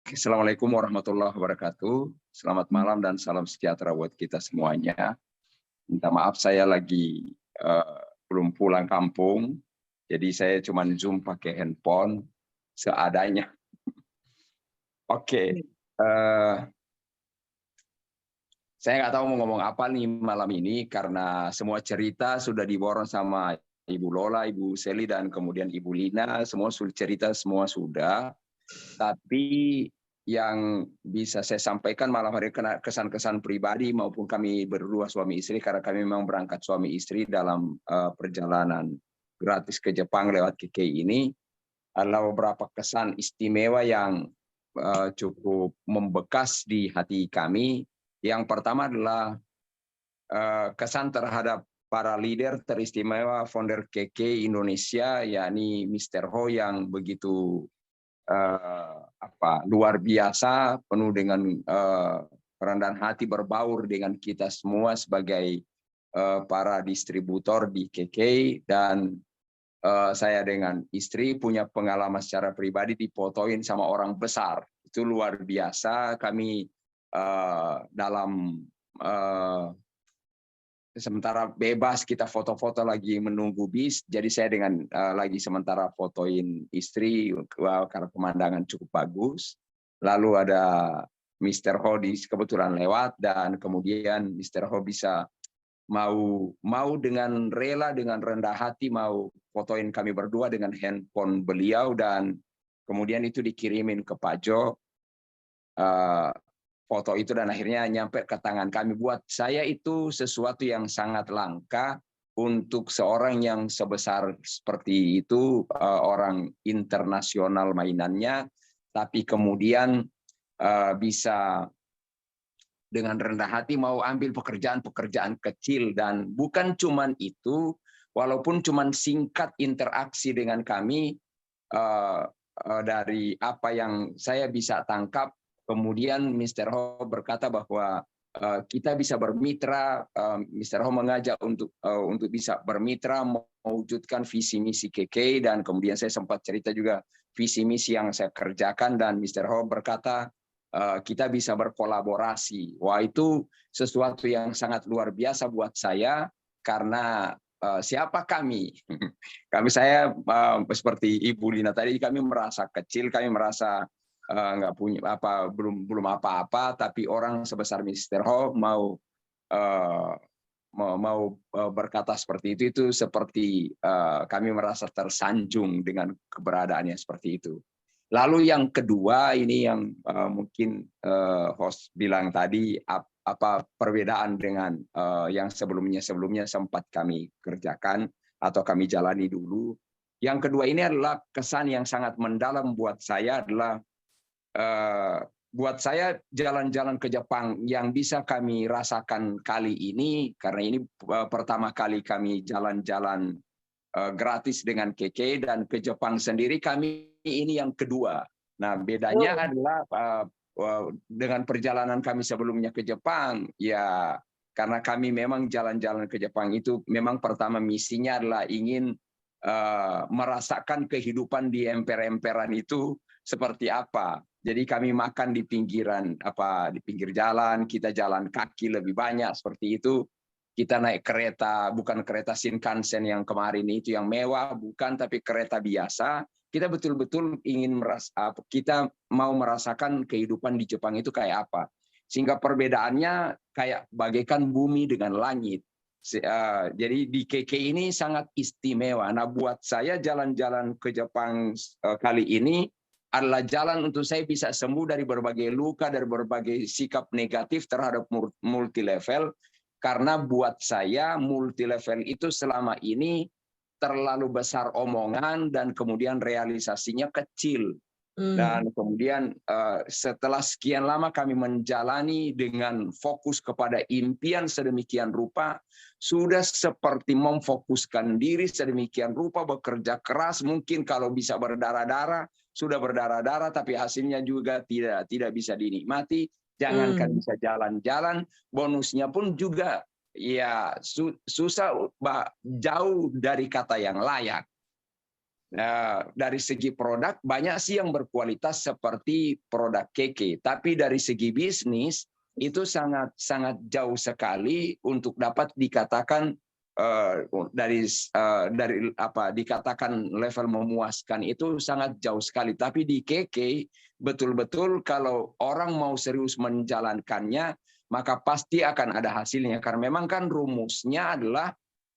Assalamualaikum warahmatullahi wabarakatuh. Selamat malam dan salam sejahtera buat kita semuanya. Minta maaf saya lagi belum pulang kampung, jadi saya cuma Zoom pakai handphone seadanya. Oke, saya nggak tahu mau ngomong apa nih malam ini karena semua cerita sudah diborong sama Ibu Lola, Ibu Seli, dan kemudian Ibu Lina. Semua sudah cerita, semua sudah. Tapi yang bisa saya sampaikan malam hari kesan-kesan pribadi maupun kami berdua suami istri, karena kami memang berangkat suami istri dalam perjalanan gratis ke Jepang lewat KKI ini, adalah beberapa kesan istimewa yang cukup membekas di hati kami. Yang pertama adalah kesan terhadap para leader teristimewa founder KKI Indonesia, yakni Mr. Ho yang begitu luar biasa, penuh dengan kerendahan hati, berbaur dengan kita semua sebagai para distributor di KK. Dan saya dengan istri punya pengalaman secara pribadi difotoin sama orang besar. Itu luar biasa. Kami dalam sementara bebas kita foto-foto lagi menunggu bis, jadi saya dengan lagi sementara fotoin istri karena pemandangan cukup bagus. Lalu ada Mr. Ho kebetulan lewat, dan kemudian Mr. Ho bisa mau dengan rela, dengan rendah hati mau fotoin kami berdua dengan handphone beliau, dan kemudian itu dikirimin ke Pak Jo. Foto itu dan akhirnya nyampe ke tangan kami. Buat saya itu sesuatu yang sangat langka untuk seorang yang sebesar seperti itu, orang internasional mainannya, tapi kemudian bisa dengan rendah hati mau ambil pekerjaan-pekerjaan kecil. Dan bukan cuman itu, walaupun cuman singkat interaksi dengan kami, dari apa yang saya bisa tangkap, kemudian Mr. Ho berkata bahwa kita bisa bermitra. Mr. Ho mengajak untuk bisa bermitra mewujudkan visi misi KK, dan kemudian saya sempat cerita juga visi misi yang saya kerjakan, dan Mr. Ho berkata kita bisa berkolaborasi. Wah, itu sesuatu yang sangat luar biasa buat saya, karena siapa kami? Saya seperti Ibu Lina tadi, kami merasa kecil, kami merasa nggak punya belum apa-apa, tapi orang sebesar Mr. Ho mau berkata seperti itu seperti kami merasa tersanjung dengan keberadaannya seperti itu. Lalu yang kedua, ini yang mungkin host bilang tadi, apa perbedaan dengan yang sebelumnya sempat kami kerjakan atau kami jalani dulu. Yang kedua ini adalah kesan yang sangat mendalam buat saya, adalah buat saya jalan-jalan ke Jepang yang bisa kami rasakan kali ini, karena ini pertama kali kami jalan-jalan gratis dengan KK, dan ke Jepang sendiri kami ini yang kedua. Nah, bedanya adalah dengan perjalanan kami sebelumnya ke Jepang, ya karena kami memang jalan-jalan ke Jepang itu memang pertama misinya adalah ingin merasakan kehidupan di emper-emperan itu seperti apa. Jadi kami makan di pinggiran, di pinggir jalan, kita jalan kaki lebih banyak seperti itu. Kita naik kereta, bukan kereta Shinkansen yang kemarin itu yang mewah, bukan, tapi kereta biasa. Kita betul-betul ingin kita mau merasakan kehidupan di Jepang itu kayak apa. Sehingga perbedaannya kayak bagaikan bumi dengan langit. Jadi di KK ini sangat istimewa. Nah, buat saya jalan-jalan ke Jepang kali ini adalah jalan untuk saya bisa sembuh dari berbagai luka, dari berbagai sikap negatif terhadap multi level. Karena buat saya multi level itu selama ini terlalu besar omongan dan kemudian realisasinya kecil. Dan kemudian setelah sekian lama kami menjalani dengan fokus kepada impian sedemikian rupa, sudah seperti memfokuskan diri sedemikian rupa, bekerja keras, mungkin kalau bisa berdarah-darah, sudah berdarah-darah, tapi hasilnya juga tidak bisa dinikmati. Jangankan bisa jalan-jalan, bonusnya pun juga ya susah, jauh dari kata yang layak. Dari segi produk banyak sih yang berkualitas seperti produk Keke, tapi dari segi bisnis itu sangat sangat jauh sekali untuk dapat dikatakan dari apa dikatakan level memuaskan, itu sangat jauh sekali. Tapi di Keke betul-betul kalau orang mau serius menjalankannya maka pasti akan ada hasilnya, karena memang kan rumusnya adalah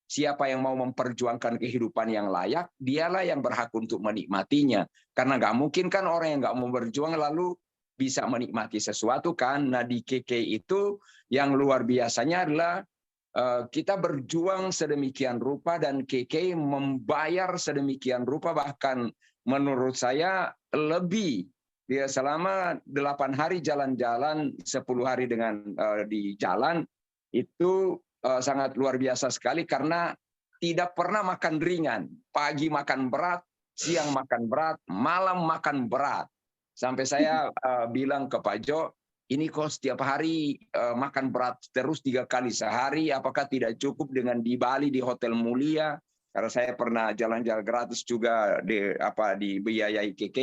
siapa yang mau memperjuangkan kehidupan yang layak, dialah yang berhak untuk menikmatinya. Karena nggak mungkin kan orang yang nggak mau berjuang lalu bisa menikmati sesuatu kan. Nah di KK itu yang luar biasanya adalah kita berjuang sedemikian rupa dan KK membayar sedemikian rupa, bahkan menurut saya lebih. Dia selama 8 hari jalan-jalan, 10 hari dengan di jalan, itu sangat luar biasa sekali karena tidak pernah makan ringan. Pagi makan berat, siang makan berat, malam makan berat. Sampai saya bilang ke Pak Jo, ini kok setiap hari makan berat terus 3 kali sehari, apakah tidak cukup dengan di Bali di Hotel Mulia? Karena saya pernah jalan-jalan gratis juga dibiayai KK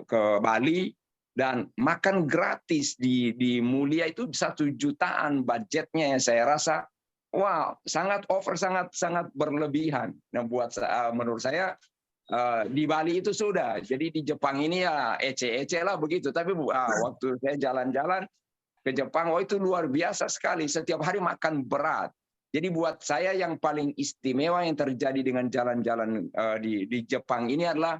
ke Bali. Dan makan gratis di Mulia itu 1 jutaan budgetnya, yang saya rasa wow sangat over, sangat berlebihan. Nah menurut saya di Bali itu sudah, jadi di Jepang ini ya ece-ece lah begitu. Tapi waktu saya jalan-jalan ke Jepang, itu luar biasa sekali, setiap hari makan berat. Jadi buat saya yang paling istimewa yang terjadi dengan jalan-jalan di Jepang ini adalah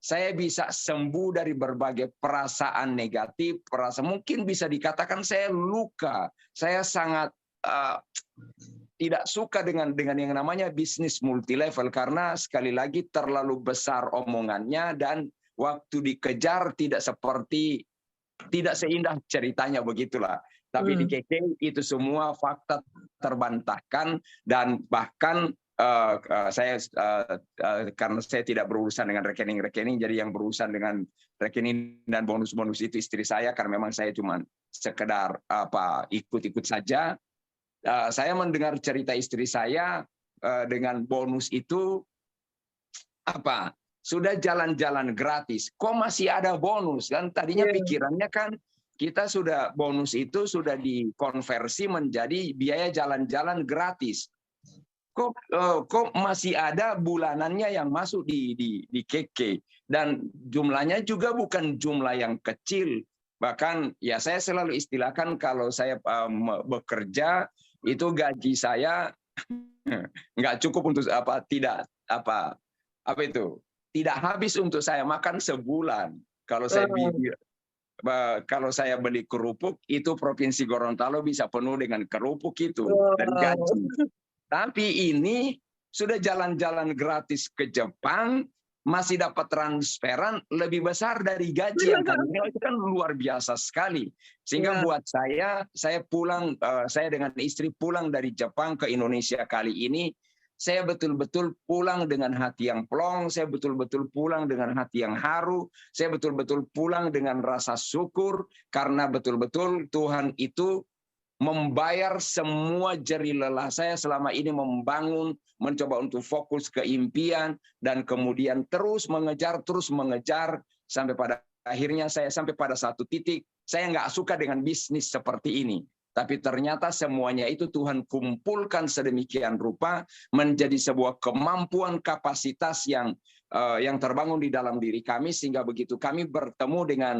saya bisa sembuh dari berbagai perasaan negatif, mungkin bisa dikatakan saya luka. Saya sangat tidak suka dengan yang namanya bisnis multi level, karena sekali lagi terlalu besar omongannya dan waktu dikejar tidak seindah ceritanya, begitulah. Tapi di KK itu semua fakta terbantahkan, dan bahkan saya karena saya tidak berurusan dengan rekening, jadi yang berurusan dengan rekening dan bonus-bonus itu istri saya, karena memang saya cuma sekedar ikut-ikut saja. Saya mendengar cerita istri saya dengan bonus itu sudah jalan-jalan gratis, kok masih ada bonus kan? Tadinya pikirannya kan kita sudah bonus itu sudah dikonversi menjadi biaya jalan-jalan gratis. Kok masih ada bulanannya yang masuk di KK, dan jumlahnya juga bukan jumlah yang kecil. Bahkan ya saya selalu istilahkan kalau saya bekerja itu gaji saya nggak cukup untuk tidak habis untuk saya makan sebulan. Kalau saya beli kerupuk itu Provinsi Gorontalo bisa penuh dengan kerupuk itu dan gaji. Tapi ini sudah jalan-jalan gratis ke Jepang, masih dapat transferan lebih besar dari gaji yang kami terima. Itu kan luar biasa sekali. Sehingga buat saya pulang, saya dengan istri pulang dari Jepang ke Indonesia kali ini, saya betul-betul pulang dengan hati yang plong, saya betul-betul pulang dengan hati yang haru, saya betul-betul pulang dengan rasa syukur, karena betul-betul Tuhan itu membayar semua jerih lelah saya selama ini membangun, mencoba untuk fokus ke impian, dan kemudian terus mengejar, sampai pada akhirnya saya sampai pada satu titik, saya nggak suka dengan bisnis seperti ini. Tapi ternyata semuanya itu Tuhan kumpulkan sedemikian rupa menjadi sebuah kemampuan kapasitas yang terbangun di dalam diri kami, sehingga begitu kami bertemu dengan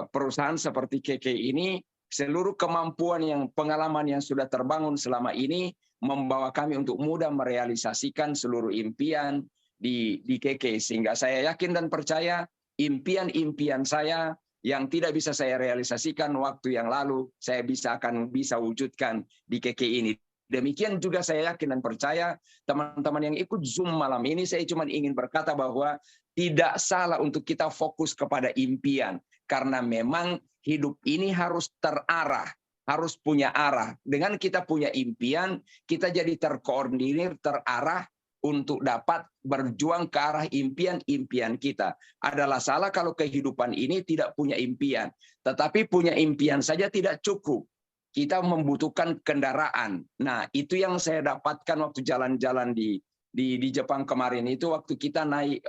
perusahaan seperti KK ini, seluruh kemampuan pengalaman yang sudah terbangun selama ini membawa kami untuk mudah merealisasikan seluruh impian di KK, sehingga saya yakin dan percaya impian-impian saya yang tidak bisa saya realisasikan waktu yang lalu, saya akan bisa wujudkan di KK ini. Demikian juga saya yakin dan percaya teman-teman yang ikut Zoom malam ini, saya cuma ingin berkata bahwa tidak salah untuk kita fokus kepada impian, karena memang hidup ini harus terarah, harus punya arah. Dengan kita punya impian, kita jadi terkoordinir, terarah untuk dapat berjuang ke arah impian-impian kita. Adalah salah kalau kehidupan ini tidak punya impian. Tetapi punya impian saja tidak cukup. Kita membutuhkan kendaraan. Nah, itu yang saya dapatkan waktu jalan-jalan di di Jepang kemarin itu waktu kita naik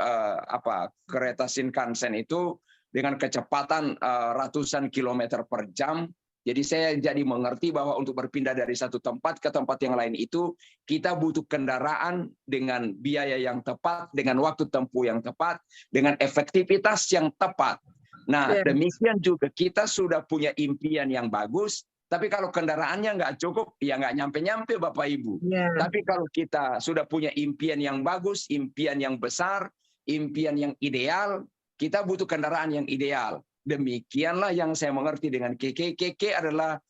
kereta Shinkansen itu dengan kecepatan ratusan kilometer per jam. Jadi saya jadi mengerti bahwa untuk berpindah dari satu tempat ke tempat yang lain itu kita butuh kendaraan dengan biaya yang tepat, dengan waktu tempuh yang tepat, dengan efektivitas yang tepat. Nah, demikian juga kita sudah punya impian yang bagus, tapi kalau kendaraannya nggak cukup, ya nggak nyampe-nyampe Bapak Ibu. Tapi kalau kita sudah punya impian yang bagus, impian yang besar, impian yang ideal, kita butuh kendaraan yang ideal. Demikianlah yang saya mengerti dengan KK. KK adalah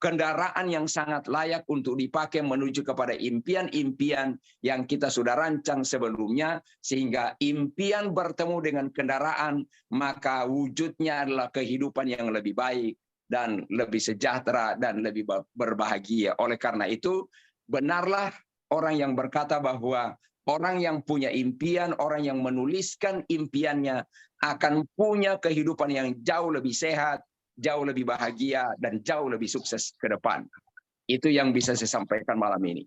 kendaraan yang sangat layak untuk dipakai menuju kepada impian-impian yang kita sudah rancang sebelumnya, sehingga impian bertemu dengan kendaraan, maka wujudnya adalah kehidupan yang lebih baik dan lebih sejahtera dan lebih berbahagia. Oleh karena itu, benarlah orang yang berkata bahwa orang yang punya impian, orang yang menuliskan impiannya akan punya kehidupan yang jauh lebih sehat, jauh lebih bahagia, dan jauh lebih sukses ke depan. Itu yang bisa saya sampaikan malam ini.